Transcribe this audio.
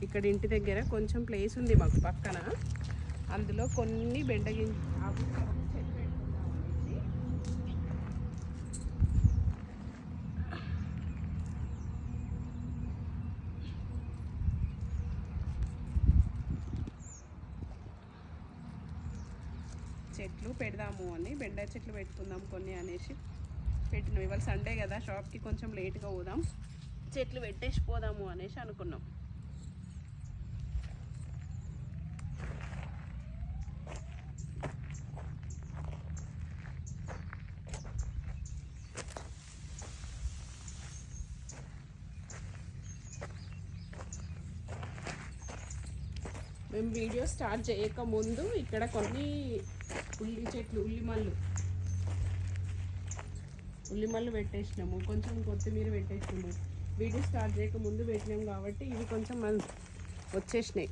ఇక్కడ ఇంటి దగ్గర కొంచెం ప్లేస్ ఉంది మాకు పక్కన, అందులో కొన్ని బెండగింజ చెట్లు పెడదాము అని, బెండ చెట్లు పెట్టుకుందాం కొన్ని అనేసి పెట్టినాం. ఇవాళ సండే కదా, షాప్కి కొంచెం లేట్గా పోదాం, చెట్లు పెట్టేసి పోదాము అనేసి అనుకున్నాం. మేము వీడియో స్టార్ట్ చేయకముందు ఇక్కడ కొన్ని ఉల్లి చెట్లు, ఉల్లిమల్లు పెట్టేసినాము, కొంచెం కొత్తిమీర పెట్టేసినాము. వీడియో స్టార్ట్ చేయకముందు పెట్టినాము కాబట్టి ఇవి కొంచెం వచ్చేసినాయి.